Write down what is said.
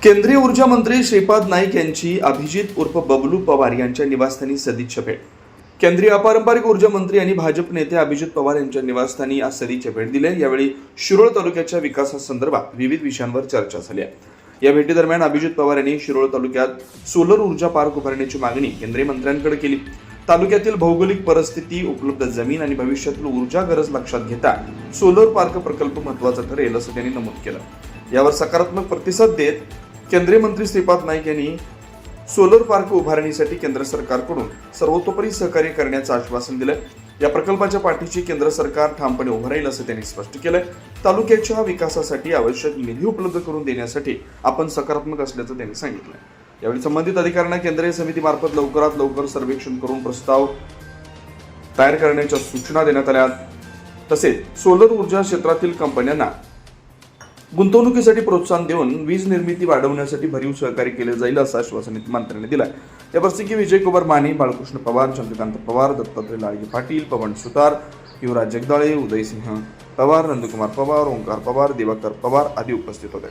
केंद्रीय ऊर्जा मंत्री श्रीपाद नाईक यांची अभिजित उर्फ बबलू पवार यांच्या निवासस्थानी सदिच्छा भेट. केंद्रीय अपारंपरिक ऊर्जा मंत्री आणि भाजप नेते अभिजित पवार यांच्या निवासस्थानी आज सदिच्छा भेट दिली. यावेळी शिरोळ तालुक्याच्या विकासासंदर्भात विविध विषयांवर चर्चा झाली. या भेटीदरम्यान अभिजित पवार यांनी शिरोळ तालुक्यात सोलर ऊर्जा पार्क उभारण्याची मागणी केंद्रीय मंत्र्यांकडे केली. तालुक्यातील भौगोलिक परिस्थिती, उपलब्ध जमीन आणि भविष्यातील ऊर्जा गरज लक्षात घेता सोलर पार्क प्रकल्प महत्त्वाचा ठरेल असं त्यांनी नमूद केलं. यावर सकारात्मक प्रतिसाद देत केंद्रीय मंत्री श्रीपाद नाईक यांनी सोलर पार्क उभारणीसाठी केंद्र सरकारकडून सर्वतोपरी सहकार्य करण्याचं आश्वासन दिलं. या प्रकल्पाच्या पाठीशी केंद्र सरकार ठामपणे उभं राहील असं त्यांनी स्पष्ट केलं. तालुक्याच्या विकासासाठी आवश्यक निधी उपलब्ध करून देण्यासाठी आपण सकारात्मक असल्याचं त्यांनी सांगितलं. यावेळी संबंधित अधिकाऱ्यांना केंद्रीय समितीमार्फत लवकरात लवकर सर्वेक्षण करून प्रस्ताव तयार करण्याच्या सूचना देण्यात आल्या. तसेच सोलर ऊर्जा क्षेत्रातील कंपन्यांना गुंतवणुकीसाठी प्रोत्साहन देऊन वीज निर्मिती वाढवण्यासाठी भरीव सहकार्य केले जाईल असं आश्वासन मंत्र्यांनी दिलं. या प्रसंगी विजयकुमार माने, बाळकृष्ण पवार, चंद्रकांत पवार, दत्तात्रय लाडगे पाटील, पवन सुतार, युवराज जगदाळे, उदयसिंह पवार, नंदकुमार पवार, ओंकार पवार, दिवाकर पवार आदी उपस्थित होते.